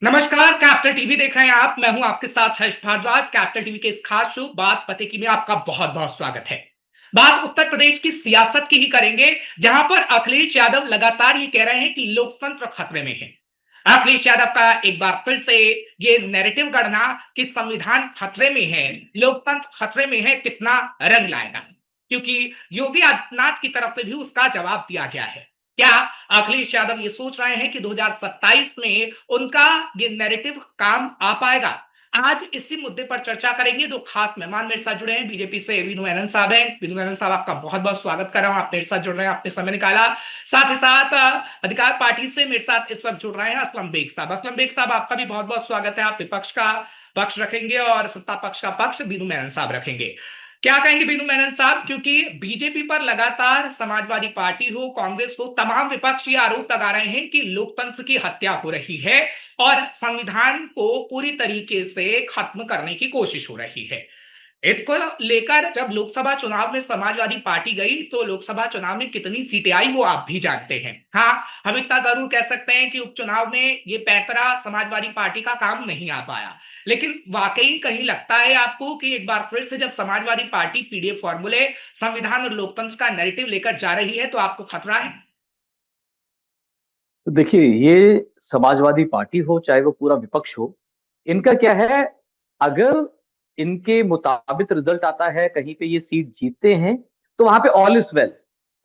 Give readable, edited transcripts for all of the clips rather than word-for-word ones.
नमस्कार। Capital TV देख रहे हैं आप। मैं हूं आपके साथ हर्ष भारद्वाज। कैपिटल टीवी के इस खास शो बात पते की में आपका बहुत बहुत स्वागत है। बात उत्तर प्रदेश की सियासत की ही करेंगे, जहां पर अखिलेश यादव लगातार ये कह रहे हैं कि लोकतंत्र खतरे में है। अखिलेश यादव का एक बार फिर से ये नैरेटिव गढ़ना कि संविधान खतरे में है, लोकतंत्र खतरे में है, कितना रंग लाएगा, क्योंकि योगी आदित्यनाथ की तरफ से भी उसका जवाब दिया गया है। क्या अखिलेश यादव ये सोच रहे हैं कि 2027 में उनका ये नैरेटिव काम आ पाएगा? आज इसी मुद्दे पर चर्चा करेंगे। दो खास मेहमान मेरे साथ जुड़े हैं। बीजेपी से वीनू मेनन साहब हैं। वीनू मेनन साहब, आपका बहुत बहुत स्वागत कर रहा हूं। आप मेरे साथ जुड़ रहे हैं, आपने समय निकाला। साथ ही साथ अधिकार पार्टी से मेरे साथ इस वक्त जुड़ रहे हैं असलम बेग साहब। असलम बेग साहब, आपका भी बहुत बहुत स्वागत है। आप विपक्ष का पक्ष रखेंगे और सत्ता पक्ष का पक्ष वीनू मेनन साहब रखेंगे। क्या कहेंगे बीनू मेनन साहब, क्योंकि बीजेपी पर लगातार समाजवादी पार्टी हो, कांग्रेस हो, तमाम विपक्ष ये आरोप लगा रहे हैं कि लोकतंत्र की हत्या हो रही है और संविधान को पूरी तरीके से खत्म करने की कोशिश हो रही है। इसको लेकर जब लोकसभा चुनाव में समाजवादी पार्टी गई तो लोकसभा चुनाव में कितनी सीटें आई वो आप भी जानते हैं। हाँ, हम इतना जरूर कह सकते हैं कि उपचुनाव में ये पैंतरा समाजवादी पार्टी का काम नहीं आ पाया। लेकिन वाकई कहीं लगता है आपको कि एक बार फिर से जब समाजवादी पार्टी पीडीएफ फॉर्मूले, संविधान और लोकतंत्र का नैरेटिव लेकर जा रही है तो आपको खतरा है? तो देखिए, ये समाजवादी पार्टी हो चाहे वो पूरा विपक्ष हो, इनका क्या है। अगर इनके मुताबिक रिजल्ट आता है, कहीं पे ये सीट जीतते हैं, तो वहां पे ऑल इज वेल।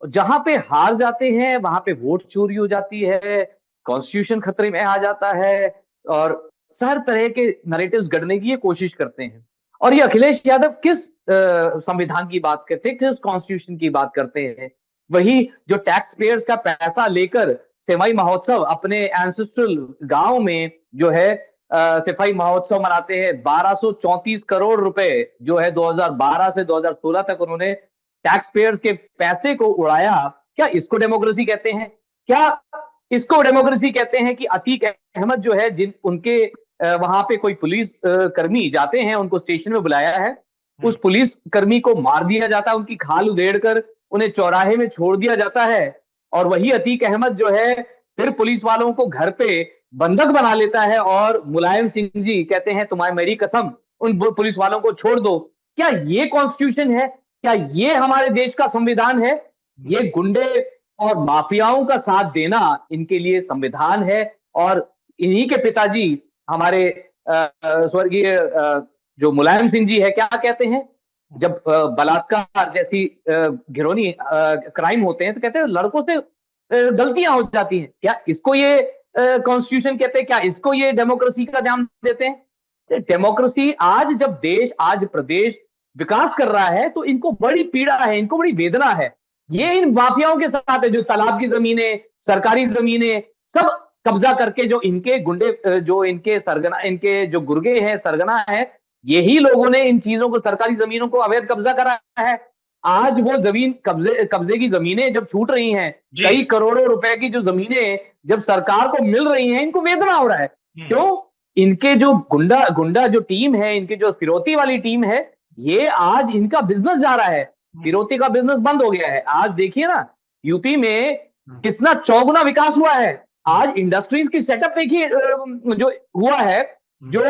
जहां पे हार जाते हैं वहां पे वोट चोरी हो जाती है, कॉन्स्टिट्यूशन खतरे में आ जाता है, और हर तरह के नरेटिव्स गढ़ने की ये कोशिश करते हैं। और ये अखिलेश यादव किस संविधान की बात करते हैं, किस कॉन्स्टिट्यूशन की बात करते हैं? वही जो टैक्स पेयर्स का पैसा लेकर सेवाई महोत्सव अपने एंसेस्ट्रल गांव में जो है सिपाही महोत्सव मनाते हैं। 1234 करोड़ रुपए जो है 2012 से 2016 तक उन्होंने टैक्स पेयर्स के पैसे को उड़ाया। क्या इसको डेमोक्रेसी कहते हैं? क्या इसको डेमोक्रेसी कहते हैं कि अतीक अहमद जो है, जिन उनके वहां पे कोई पुलिस कर्मी जाते हैं, उनको स्टेशन में बुलाया है, उस पुलिस कर्मी को मार दिया जाता है, उनकी खाल उधेड़ कर उन्हें चौराहे में छोड़ दिया जाता है। और वही अतीक अहमद जो है फिर पुलिस वालों को घर पे बंधक बना लेता है और मुलायम सिंह जी कहते हैं तुम्हारी मेरी कसम, उन पुलिस वालों को छोड़ दो। क्या ये कॉन्स्टिट्यूशन है? क्या ये हमारे देश का संविधान है? ये गुंडे और माफियाओं का साथ देना इनके लिए संविधान है। और इन्हीं के पिताजी हमारे स्वर्गीय जो मुलायम सिंह जी है, क्या कहते हैं जब बलात्कार जैसी घिनौनी क्राइम होते हैं, तो कहते हैं लड़कों से गलतियां हो जाती हैं। क्या इसको ये कॉन्स्टिट्यूशन कहते हैं? क्या इसको ये डेमोक्रेसी का नाम देते हैं? डेमोक्रेसी आज जब देश, आज प्रदेश विकास कर रहा है, तो इनको बड़ी पीड़ा है, इनको बड़ी वेदना है। ये इन माफियाओं के साथ है जो तालाब की जमीनें, सरकारी जमीनें सब कब्जा करके, जो इनके गुंडे, जो इनके सरगना, इनके जो गुर्गे हैं, सरगना है, यही लोगों ने इन चीजों को, सरकारी जमीनों को अवैध कब्जा करा है। आज वो जमीन, कब्जे कब्जे की जमीनें जब छूट रही हैं, जी। कई करोड़ों रुपए की जो जमीनें जब सरकार को मिल रही हैं, इनको वेदना हो रहा है। क्यों? इनके जो गुंडा गुंडा जो टीम है, इनकी जो फिरौती वाली टीम है, ये आज इनका बिजनेस जा रहा है। फिरौती का बिजनेस बंद हो गया है। आज देखिए ना, यूपी में कितना चौगुना विकास हुआ है। आज इंडस्ट्रीज की सेटअप देखिए, जो हुआ है, जो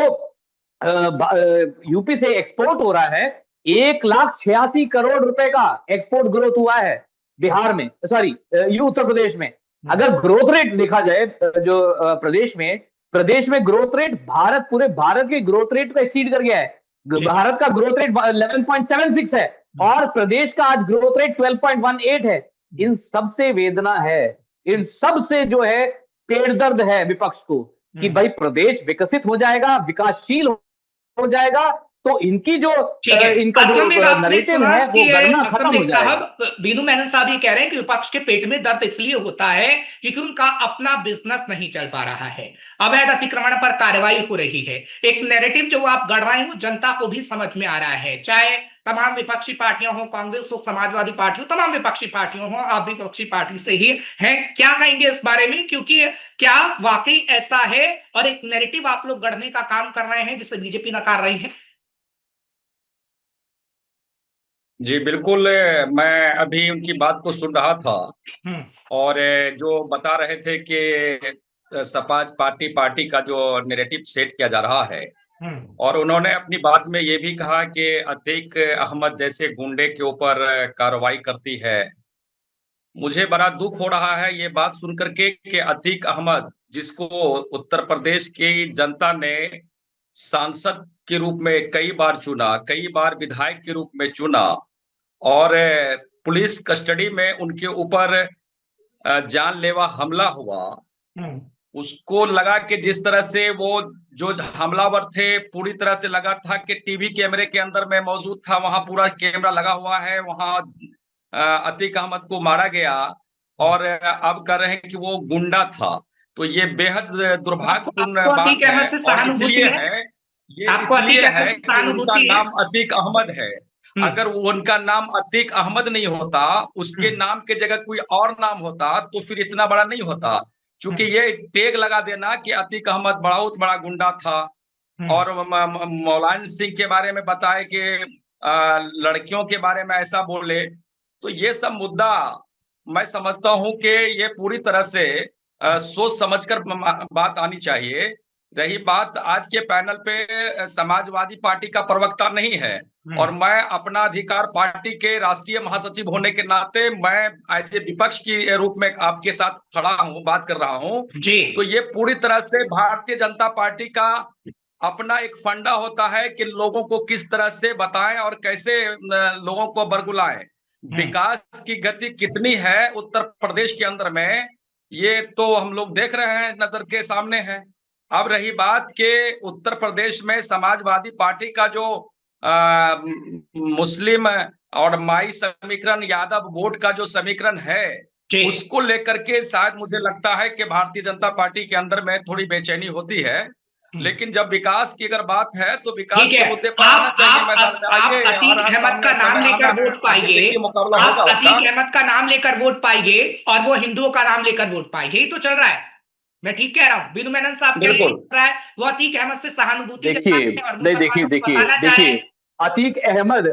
यूपी से एक्सपोर्ट हो रहा है, 1,86,000 करोड़ रुपए का एक्सपोर्ट ग्रोथ हुआ है बिहार में, सॉरी ये उत्तर प्रदेश में। अगर ग्रोथ रेट देखा जाए, जो प्रदेश में ग्रोथ रेट भारत, पूरे भारत के ग्रोथ रेट को एक्सीड कर गया है। जी। भारत का ग्रोथ रेट 11.76 है और प्रदेश का आज ग्रोथ रेट 12.18 है। इन सब से वेदना है, इन सब से जो है पेट दर्द है विपक्ष को, कि भाई प्रदेश विकसित हो जाएगा, विकासशील हो जाएगा, तो इनकी जो ठीक है। इनका असलम बेग, जो आपने नरेटिव सुना है कि वो गढ़ना असलम खत्म बेग हो साहब, जाएगा। बीनू मेनन साहब ये कह रहे हैं कि विपक्ष के पेट में दर्द इसलिए होता है क्योंकि उनका अपना बिजनेस नहीं चल पा रहा है। अवैध अतिक्रमण पर कार्रवाई हो रही है। एक नैरेटिव जो आप गढ़ रहे हैं वो जनता को भी समझ में आ रहा है, चाहे तमाम विपक्षी पार्टियां हो, कांग्रेस हो, समाजवादी पार्टी हो, तमाम विपक्षी पार्टियों हो, आप भी विपक्षी पार्टी से ही हैं। क्या कहेंगे इस बारे में, क्योंकि क्या वाकई ऐसा है और एक नैरेटिव आप लोग गढ़ने का काम कर रहे हैं जिसे बीजेपी नकार रही है? जी बिल्कुल। मैं अभी उनकी बात को सुन रहा था हम्म। और जो बता रहे थे कि सपा पार्टी का जो नैरेटिव सेट किया जा रहा है, हम्म। और उन्होंने अपनी बात में ये भी कहा कि अतीक अहमद जैसे गुंडे के ऊपर कार्रवाई करती है। मुझे बड़ा दुख हो रहा है ये बात सुन करके कि अतीक अहमद, जिसको उत्तर प्रदेश की जनता ने सांसद के रूप में कई बार चुना, कई बार विधायक के रूप में चुना, और पुलिस कस्टडी में उनके ऊपर जानलेवा हमला हुआ, हम्म। उसको लगा कि जिस तरह से वो जो हमलावर थे, पूरी तरह से लगा था कि टीवी कैमरे के अंदर में मौजूद था, वहां पूरा कैमरा लगा हुआ है, वहां अतीक अहमद को मारा गया, और अब कह रहे हैं कि वो गुंडा था। तो ये बेहद दुर्भाग्यपूर्ण आपको बात अतीक है, अहमद से और सहानुभूति है? ये आपको अतीक इसलिए अहमद है से कि उनका सहानुभूति है? नाम अतीक अहमद है। हम्म। अगर उनका नाम अतीक अहमद नहीं होता, उसके हम्म। नाम के जगह कोई और नाम होता, तो फिर इतना बड़ा नहीं होता। चूंकि हम्म। ये टैग लगा देना कि अतीक अहमद बहुत बड़ा गुंडा था, हम्म। और मुलायम सिंह के बारे में बताए कि लड़कियों के बारे में ऐसा बोले, तो ये सब मुद्दा मैं समझता हूं कि ये पूरी तरह से सोच समझकर बात आनी चाहिए। रही बात आज के पैनल पे समाजवादी पार्टी का प्रवक्ता नहीं है, और मैं अपना अधिकार पार्टी के राष्ट्रीय महासचिव होने के नाते मैं एज ए विपक्ष के रूप में आपके साथ खड़ा हूं, बात कर रहा हूं। जी। तो ये पूरी तरह से भारतीय जनता पार्टी का अपना एक फंडा होता है कि लोगों को किस तरह से बताएं और कैसे लोगों को बरगुलाएं। विकास की गति कितनी है उत्तर प्रदेश के अंदर में, ये तो हम लोग देख रहे हैं, नजर के सामने है। अब रही बात कि उत्तर प्रदेश में समाजवादी पार्टी का जो मुस्लिम और माई समीकरण, यादव वोट का जो समीकरण है, जी। उसको लेकर के शायद मुझे लगता है कि भारतीय जनता पार्टी के अंदर में थोड़ी बेचैनी होती है। लेकिन जब विकास की अगर बात है तो विकास ठीक है। के मुद्दे पर आना चाहिए, मैदान में आप आइए, अतीक और अहमद का नाम लेकर वोट पाइए। देखिए मुकाबला आप होगा अतीक उसका। अहमद का नाम लेकर वोट पाइए और वो हिंदुओं का नाम लेकर वोट पाइए, यही तो चल रहा है। मैं ठीक कह रहा हूं? बिनु मेनन साहब क्या यही बिल्कुल। चल रहा है? वो अतीक अहमद से सहानुभूति जता देखिए, रहे हैं और नहीं, देखिए मुसलमानों को देखिए बताना चाह रहे देखिए, हैं।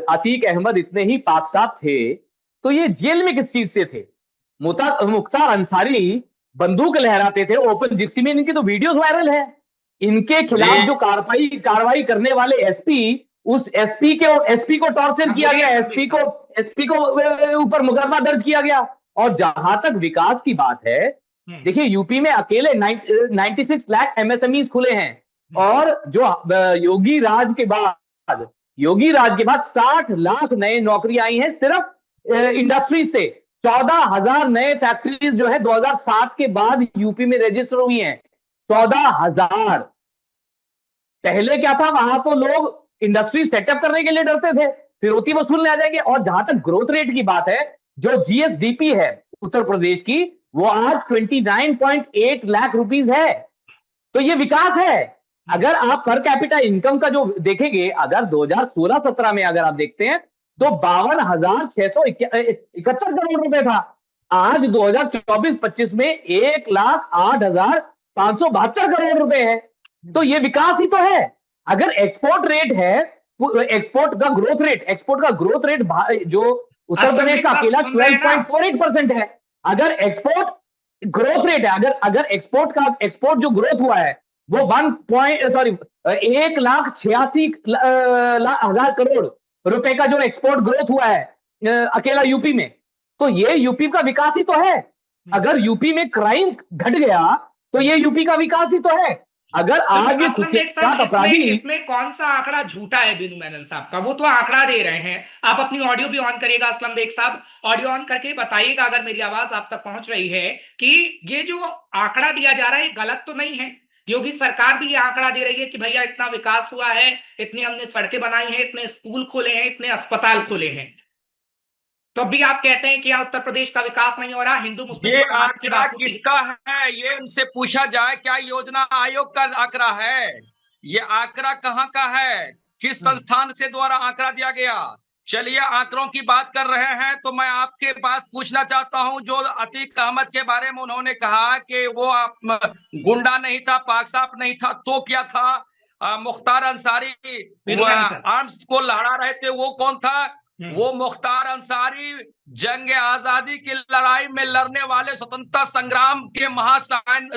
अतीक अहमद इतने ही पाक साफ थे, तो ये जेल में किस चीज से थे? मुख्तार अंसारी बंदूक लहराते थे ओपन जिप्सी में, इनकी तो वीडियोस वायरल है। इनके खिलाफ जो कार्रवाई करने वाले एसपी, उस एसपी को टॉर्चर किया गया, एसपी को ऊपर मुकदमा दर्ज किया गया। और जहां तक विकास की बात है, देखिए यूपी में अकेले 96 लाख एमएसएमईज खुले हैं, और जो योगी राज के बाद 60 लाख नए नौकरी आई हैं सिर्फ इंडस्ट्री से। 14,000 नए फैक्ट्रीज जो है 2007 के बाद यूपी में रजिस्टर हुई हैं। 14,000। पहले क्या था, वहां तो लोग इंडस्ट्री सेटअप करने के लिए डरते थे, फिरौती वसूलने आ जाएंगे। और जहां तक ग्रोथ रेट की बात है, जो जीएसडीपी है उत्तर प्रदेश की, वो आज 29.8 लाख रुपीज है। तो ये विकास है। अगर आप पर कैपिटा इनकम का जो देखेंगे, अगर 2016-17 में अगर आप देखते हैं, तो 52,671 करोड़ रुपए था। आज 2024-25 में 1,08,572 करोड़ रुपए है। तो ये विकास ही तो है। अगर एक्सपोर्ट रेट है, एक्सपोर्ट का ग्रोथ रेट जो उत्तर प्रदेश का अकेला 12.48% है। अगर एक्सपोर्ट ग्रोथ रेट है, अगर एक्सपोर्ट जो ग्रोथ हुआ है, वो 1,86,000 करोड़ रुपए का जो एक्सपोर्ट ग्रोथ हुआ है अकेला यूपी में, तो ये यूपी का विकास ही तो है। अगर यूपी में क्राइम घट गया, तो ये यूपी का विकास ही तो है। अगर आज ये कुख्यात अपराधी, इसमें कौन सा आंकड़ा झूठा है बिनु मेनन साहब का? वो तो आंकड़ा दे रहे हैं। आप अपनी ऑडियो भी ऑन करिएगा असलम बेग साहब, ऑडियो ऑन करके बताइएगा अगर मेरी आवाज आप तक पहुंच रही है, कि ये जो आंकड़ा दिया जा रहा है गलत तो नहीं है। योगी सरकार भी ये आंकड़ा दे रही है कि भैया इतना विकास हुआ है, इतनी हमने सड़कें बनाई हैं, इतने स्कूल खोले हैं, इतने अस्पताल खोले हैं। तो अभी आप कहते हैं कि यहाँ उत्तर प्रदेश का विकास नहीं हो रहा, हिंदू मुस्लिम ये की आंकड़ा बात होती है। किसका है, ये उनसे पूछा जाए। क्या योजना आयोग का आंकड़ा है? ये आंकड़ा कहाँ का है? किस संस्थान से द्वारा आंकड़ा दिया गया? चलिए आंकड़ों की बात कर रहे हैं, तो मैं आपके पास पूछना चाहता हूं, जो अतीक अहमद के बारे में उन्होंने कहा कि वो गुंडा नहीं था, पाक साफ नहीं था, तो क्या था? मुख्तार अंसारी आर्म्स को लहरा रहे थे, वो कौन था? वो मुख्तार अंसारी जंग आजादी की लड़ाई में लड़ने वाले स्वतंत्रता संग्राम के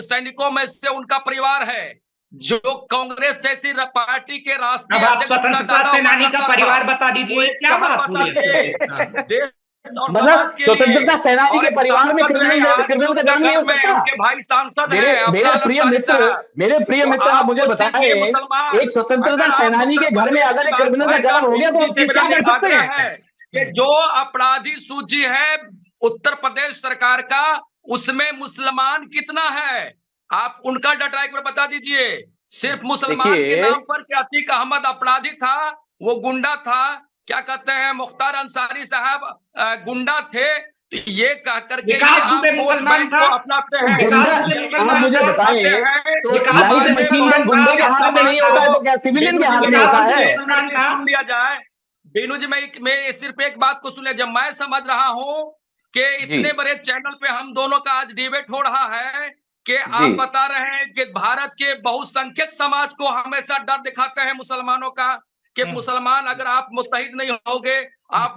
सैनिकों में से उनका परिवार है, जो कांग्रेस जैसी पार्टी के अब राष्ट्रीय आप अध्यक्ष उनका स्वतंत्रता दादा सेनानी हुआ का करता था। परिवार बता वो दीजिए, एक क्या बात कहावत हुई है? है, देश और मतलब समाज के लिए। स्वतंत्रता सेनानी और के एक परिवार में सांसद है, क्रिमिनल आज क्रिमिनल का उनके जन्म नहीं हो घर में सकता? उनके भाई सांसद मेरे है मेरे अफजल प्रिय अंसारी मित्र साहब। मेरे प्रिय तो मित्र, आप मुझे आपको बताएं, मुसलमान, एक स्वतंत्रता अगर आप सेनानी उत्तर के घर में प्रदेश अगर की एक बात क्रिमिनल का करें जन्म हो गया तो जी उसकी से क्या मेरा कर सकते आग्रह हैं? है कि जो अपराधी सूची है उत्तर प्रदेश सरकार का, उसमें मुसलमान कितना है, आप उनका डाटा एक बार बता दीजिए। सिर्फ मुसलमान के देखिए, नाम पर कि अतीक अहमद अपराधी था, वो गुंडा था, क्या कहते हैं मुख्तार अंसारी साहब गुंडा थे, तो ये कह करके ही विकास आप दुबे वोट मुसलमान बैंक था? को अपनाते तो हैं। विकास गुंडा, दुबे आप मुसलमान मुझे था? बताएं, तो विकास लाइट दुबे मशीन गन मुसलमान था? गुंडे के हाथ में मुसलमान नहीं था? होता है तो क्या सिविलियन के हाथ में मेरी विकास होता बात दुबे है? को एक मुसलमान करके था? सुन लिया जाए। बीनू जी, मैं सिर्फ एक बात को सुन लिया, जब मैं समझ रहा हूं कि जी इतने बड़े चैनल पे हम दोनों का आज डिबेट हो रहा है कि जी आप बता रहे हैं कि भारत के बहुसंख्यक समाज को हमेशा डर दिखाते हैं मुसलमानों का, कि मुसलमान अगर आप मुत्तहिद नहीं होगे, आप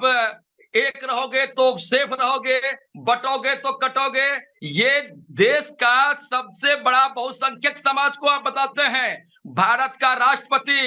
एक रहोगे तो सेफ रहोगे, बटोगे तो कटोगे। ये देश का सबसे बड़ा बहुसंख्यक समाज को आप बताते हैं। भारत का राष्ट्रपति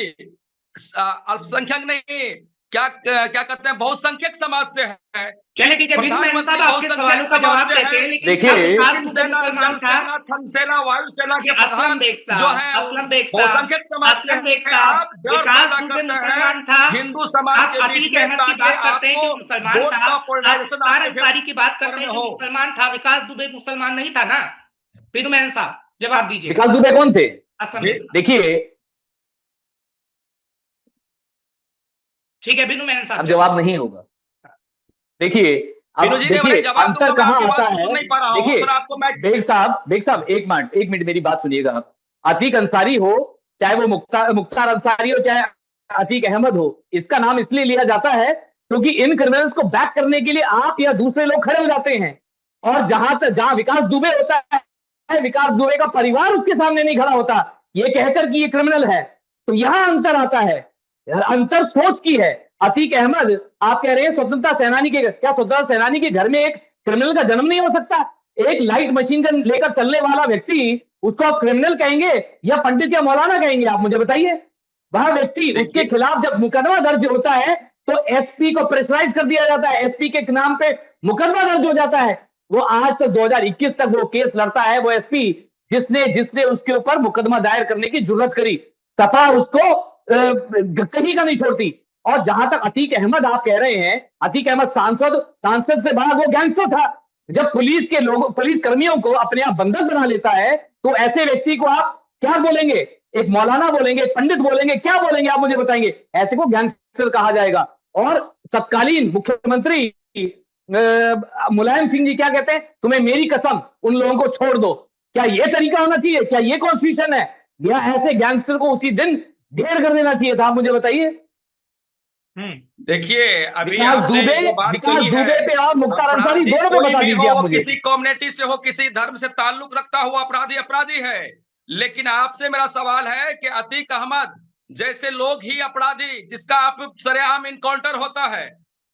अल्पसंख्यक नहीं, क्या क्या कहते हैं, बहुसंख्यक समाज से है। चलिए ठीक है, बिजू मैन प्रधानमंत्री साहब आपके बहुसंख्यक सवालों का समाज जवाब से देते है। हैं, लेकिन क्या देखिए, विकास तीन दुबे सेना, मुसलमान जल था? सेना, थल सेना, वायुसेना कि के प्रधान जो है असलम बेग साहब, बहुसंख्यक समाज से असलम बेग है। साहब, आप डर विकास पैदा दुबे करते हैं मुसलमान था? हिंदू समाज आप के बीच अतीक में, अहमद की ताकि बात करते हैं कि आपको वो मुसलमान वोट था, का आप पोलराइजेशन मुख्तार आपके अंसारी की बात फेवर करते में हैं कि हो। मुसलमान था, विकास दुबे मुसलमान नहीं था ना? बिजू मैन साहब जवाब दीजिएगा। विकास दुबे कौन थे? असलम जी, बेग साहब। देखिए, ठीक है, बिजू मैन साहब अब जवाब। जवाब नहीं होगा। देखिए, विनोद अब जी ने देखिए बोले जवाब अंतर दूंगा, मैं कहाँ आपकी आता बात को है। सुन नहीं पा रहा हूँ, देखिए फिर आपको मैं बेग साहब, एक मिनट मेरी बात सुनिएगा आप। अतीक अंसारी हो, चाहे वो मुख्तार अंसारी हो, चाहे अतीक अहमद हो, इसका नाम इसलिए लिया जाता है क्योंकि इन क्रिमिनल्स को बैक करने के लिए आप या दूसरे लोग खड़े हो जाते हैं। और जहां विकास दुबे होता है, विकास दुबे का परिवार उसके सामने नहीं खड़ा होता ये कहकर कि ये क्रिमिनल है। तो यहां अंतर आता है, अंतर सोच की है। अतीक अहमद, आप कह रहे हैं स्वतंत्रता सेनानी के, क्या स्वतंत्रता सेनानी के घर में एक क्रिमिनल का जन्म नहीं हो सकता? एक लाइट मशीन गन लेकर चलने वाला व्यक्ति, उसको आप क्रिमिनल कहेंगे या पंडित या मौलाना कहेंगे? आप मुझे बताइए। वह व्यक्ति, उसके देखिए, खिलाफ जब मुकदमा दर्ज होता है तो एसपी को प्रेशराइज कर दिया जाता है, एसपी के नाम पे मुकदमा दर्ज हो जाता है। वो आज तक 2021 तक वो केस लड़ता है, वो एसपी जिसने जिसने उसके ऊपर मुकदमा दायर करने की जरूरत करी, तथा उसको कहीं का नहीं छोड़ती। और जहां तक अतीक अहमद आप कह रहे हैं, अतीक अहमद सांसद से बड़ा वो गैंगस्टर था। जब पुलिस कर्मियों को अपने आप बंधक बना लेता है तो ऐसे व्यक्ति को आप क्या बोलेंगे? एक मौलाना बोलेंगे, एक पंडित बोलेंगे, क्या बोलेंगे आप मुझे बताएंगे? ऐसे को गैंगस्टर कहा जाएगा। और तत्कालीन मुख्यमंत्री मुलायम सिंह जी क्या कहते हैं? तुम्हें मेरी कसम, उन लोगों को छोड़ दो। क्या ये तरीका होना चाहिए? क्या ये कॉन्स्टिट्यूशन है? या ऐसे गैंगस्टर को उसी दिन ढेर कर देना चाहिए था? आप मुझे बताइए। देखिए, अभी विकास आपने दुबे जो बात कही है, पे और मुख्तार अंसारी अपराधी दोनों पे कोई बता भी दीजिए हो, आप वो मुझे। किसी कम्युनिटी से हो, किसी धर्म से ताल्लुक रखता हुआ अपराधी अपराधी है। लेकिन आपसे मेरा सवाल है कि अतीक अहमद जैसे लोग ही अपराधी, जिसका आप सरेआम इनकाउंटर होता है,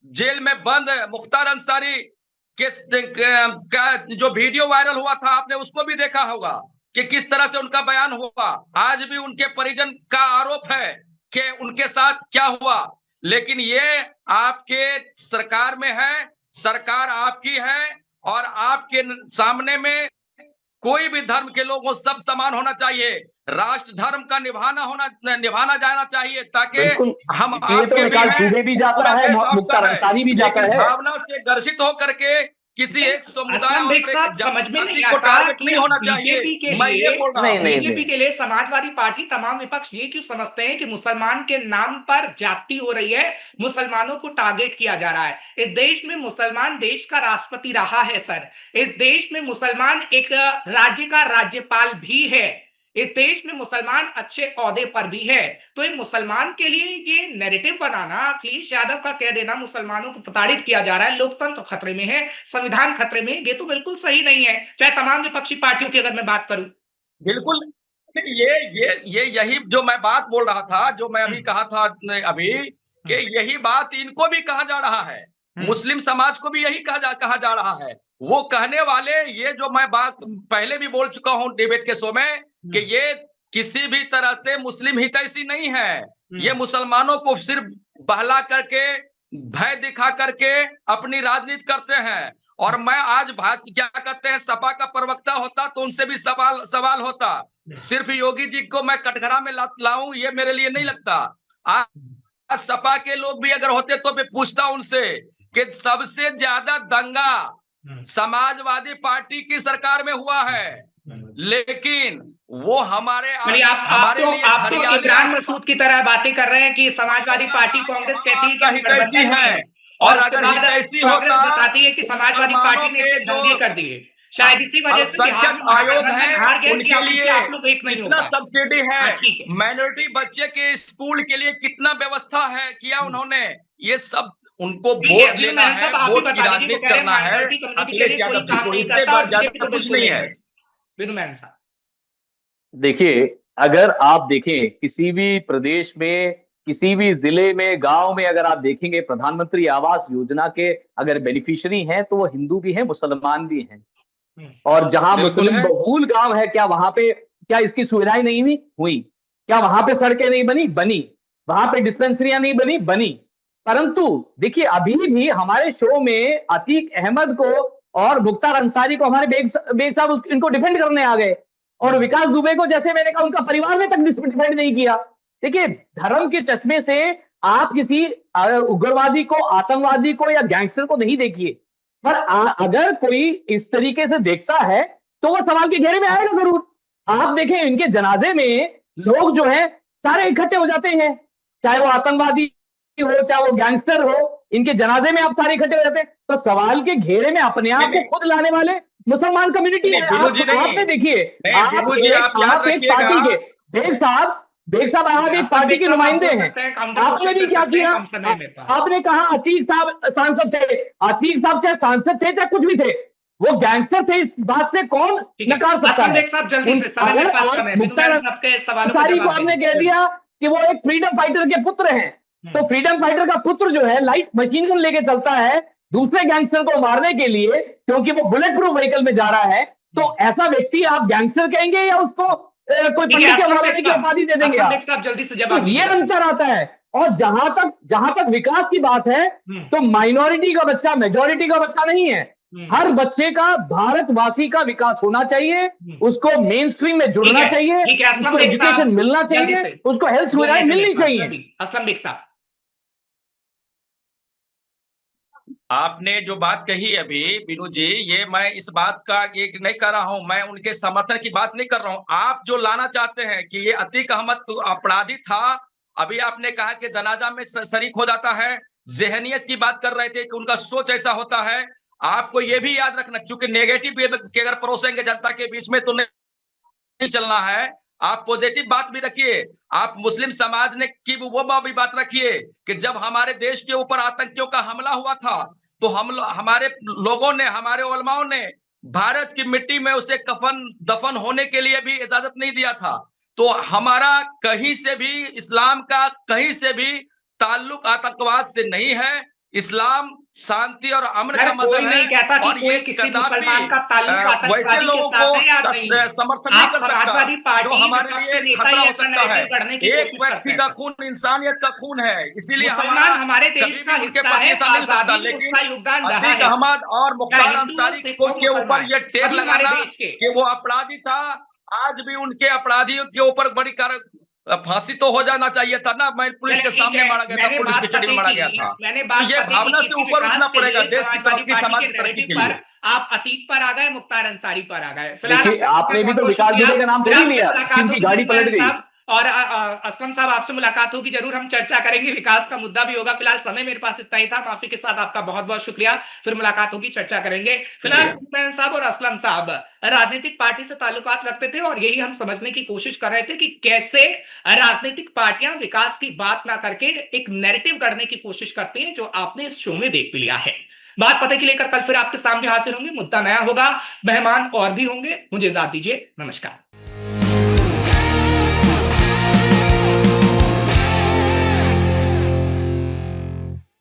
जेल में बंद मुख्तार अंसारी के का जो वीडियो वायरल हुआ था, आपने उसको भी देखा होगा कि किस तरह से उनका बयान हुआ। आज भी उनके परिजन का आरोप है कि उनके साथ क्या हुआ। लेकिन ये आपके सरकार में है, सरकार आपकी है, और आपके सामने में कोई भी धर्म के लोगों सब समान होना चाहिए। राष्ट्र धर्म का निभाना जाना चाहिए, ताकि बिल्कुल, हम इसलिए तो आपके भी विकास हैं, दुबे भी जाता पूरा है, देश आपका मुख्तार है। अंसारी भी जाता लेकिन है। भावना से ग्रसित होकर के किसी एक समुदाय असलम और बेग साहब, समझ में नहीं जाति को आता टारगेट कि नहीं होना चाहिए। बीजेपी के मैं ये लिए बोल रहा नहीं हूँ। नहीं बीजेपी नहीं, के लिए समाजवादी पार्टी, तमाम विपक्ष ये क्यों समझते हैं कि मुसलमान के नाम पर जाति हो रही है, मुसलमानों को टारगेट किया जा रहा है? इस देश में मुसलमान देश का राष्ट्रपति रहा है सर। इस देश में मुसलमान एक राज्य का राज्यपाल भी है। इस देश में मुसलमान अच्छे ओहदे पर भी है। तो ये मुसलमान के लिए ये नैरेटिव बनाना, अखिलेश यादव का कह देना मुसलमानों को प्रताड़ित किया जा रहा है, लोकतंत्र खतरे में है, संविधान खतरे में है, ये तो बिल्कुल सही नहीं है, चाहे तमाम विपक्षी पार्टियों की अगर मैं बात करूं। बिल्कुल, यही जो मैं बात बोल रहा था, जो मैं अभी कहा था, अभी कि यही बात इनको भी कहा जा रहा है, मुस्लिम समाज को भी यही कहा जा रहा है। वो कहने वाले, ये जो मैं बात पहले भी बोल चुका हूं डिबेट के शो में, कि ये किसी भी तरह से मुस्लिम हितैषी नहीं है। ये मुसलमानों को सिर्फ बहला करके, भय दिखा करके अपनी राजनीति करते हैं। और मैं आज क्या कहते हैं, सपा का प्रवक्ता होता तो उनसे भी सवाल होता। सिर्फ योगी जी को मैं कटघरा में लाऊं, ये मेरे लिए नहीं लगता। आज सपा के लोग भी अगर होते तो मैं पूछता उनसे कि सबसे ज्यादा दंगा समाजवादी पार्टी की सरकार में हुआ है, लेकिन वो हमारे आप तो इमरान मसूद की तरह बातें कर रहे हैं कि समाजवादी पार्टी कांग्रेस कहती है कि गठबंधन है, और उसके बाद कांग्रेस बताती है कि समाजवादी पार्टी ने इतने दंगे कर दिए। शायद इसी वजह से बिहार में आयोग है, हार गए कि उनके लिए आप लोग एक नहीं हो पाए। सब्सिडी है, माइनॉरिटी बच्चे के स्कूल के लिए कितना व्यवस्था है किया उन्होंने। ये सब उनको वोट लेना है, वोट की राजनीति करना है, अखिलेश यादव जी को, इससे ज्यादा कुछ नहीं है। विनू मैन साहब, देखिए, अगर आप देखें किसी भी प्रदेश में, किसी भी जिले में, गांव में, अगर आप देखेंगे प्रधानमंत्री आवास योजना के अगर बेनिफिशियरी हैं तो वो हिंदू भी हैं, मुसलमान भी हैं। और जहां मुस्लिम बहुल गांव है, क्या वहां पे क्या इसकी सुविधाएं नहीं हुई? क्या वहां पे सड़कें नहीं बनी? वहां पे डिस्पेंसरियां नहीं बनी? परंतु देखिए, अभी भी हमारे शो में अतीक अहमद को और मुख्तार अंसारी को हमारे बेग साहब इनको डिफेंड करने आ गए, और विकास दुबे को, जैसे मैंने कहा, उनका परिवार में तक डिफेंड नहीं किया। देखिए, धर्म के चश्मे से आप किसी उग्रवादी को, आतंकवादी को या गैंगस्टर को नहीं देखिए, पर अगर कोई इस तरीके से देखता है तो वो सवाल के घेरे में आएगा जरूर। आप देखें, इनके जनाजे में लोग जो है सारे इकट्ठे हो जाते हैं, चाहे वो आतंकवादी हो, चाहे वो गैंगस्टर हो, इनके जनाजे में आप सारे इकट्ठे हो जाते हैं। तो सवाल के घेरे में अपने आप को खुद लाने वाले मुसलमान कम्युनिटी है। आपने देखिए, आप एक पार्टी के बेग साहब आप एक पार्टी के नुमाइंदे हैं। आपने भी क्या किया? आपने कहा अतीक साहब सांसद थे, अतीक साहब चाहे सांसद थे चाहे कुछ भी थे, वो गैंगस्टर थे, इस बात से कौन नकार सकता है? सारी को आपने कह दिया कि वो एक फ्रीडम फाइटर के पुत्र हैं, तो फ्रीडम फाइटर का पुत्र जो है लाइट मशीन गन लेके चलता है दूसरे गैंगस्टर को मारने के लिए, क्योंकि वो बुलेट प्रूफ व्हीकल में जा रहा है, तो ऐसा व्यक्ति आप गैंगस्टर कहेंगे या उसको कोई पंडित के मारने की उपाधि दे देंगे आप? जल्दी से जवाब, ये अंतर आता है। और जहां तक विकास की बात है, तो माइनॉरिटी का बच्चा मेजॉरिटी का बच्चा नहीं है। हर बच्चे का, भारतवासी का विकास होना चाहिए, उसको मेन स्ट्रीम में जुड़ना चाहिए, उसको एजुकेशन मिलना चाहिए, उसको हेल्थ सुविधाएं मिलनी चाहिए। असलम बेग साहब, आपने जो बात कही अभी विनू जी, ये मैं इस बात का ये नहीं कर रहा हूं, मैं उनके समर्थन की बात नहीं कर रहा हूं। आप जो लाना चाहते हैं कि ये अतीक अहमद अपराधी था, अभी आपने कहा कि जनाजा में शरीक हो जाता है, जहनियत की बात कर रहे थे कि उनका सोच ऐसा होता है। आपको ये भी याद रखना, चूंकि नेगेटिव के अगर परोसेंगे जनता के बीच में तो नहीं चलना है, आप पॉजिटिव बात भी रखिए। आप मुस्लिम समाज ने की वो भी बात रखिए कि जब हमारे देश के ऊपर आतंकियों का हमला हुआ था तो हमारे लोगों ने, हमारे उलमाओं ने भारत की मिट्टी में उसे कफन दफन होने के लिए भी इजाजत नहीं दिया था। तो हमारा कहीं से भी, इस्लाम का कहीं से भी ताल्लुक आतंकवाद से नहीं है। इस्लाम शांति और अमन का मजहब है, कहता कि और ये किसी मुसलमान का ताल्लुक आतंकवादी के साथ है या नहीं। समर्थन नहीं कर समाजवादी सकता, पार्टी जो हमारे लिए खतरा हो सकता है। एक व्यक्ति का खून इंसानियत का खून है, इसीलिए मुसलमान हमारे देश का हिस्सा है, आजादी में उसका योगदान रहा है। अतीक अहमद और मुख्तार अंसारी के ऊपर ये टेर लगाना कि वो अपराधी था, आज भी उनके अपराधियों के ऊपर बड़ी फांसी तो हो जाना चाहिए था ना। मैं पुलिस के सामने मारा गया था, पुलिस कस्टडी में मारा गया था। तो ये भावना से ऊपर उठना पड़ेगा देश की तरक्की, समाज की तरक्की के लिए। आप अतीक पर आ गए, मुख्तार अंसारी पर आ गए। फिलहाल आपने भी तो विकास दुबे का नाम थोड़ी लिया, जिनकी गाड़ी पलट गई। और असलम साहब, आपसे मुलाकात होगी, जरूर हम चर्चा करेंगे, विकास का मुद्दा भी होगा। फिलहाल समय मेरे पास इतना ही था, माफी के साथ आपका बहुत बहुत शुक्रिया। फिर मुलाकात होगी, चर्चा करेंगे। फिलहाल साहब और असलम साहब राजनीतिक पार्टी से ताल्लुकात रखते थे, और यही हम समझने की कोशिश कर रहे थे कि कैसे राजनीतिक पार्टियां विकास की बात ना करके एक नैरेटिव करने की कोशिश करती हैं, जो आपने इस शो में देख भी लिया है। बात पते की लेकर कल फिर आपके सामने हाजिर होंगे, मुद्दा नया होगा, मेहमान और भी होंगे। मुझे इजाजत दीजिए, नमस्कार।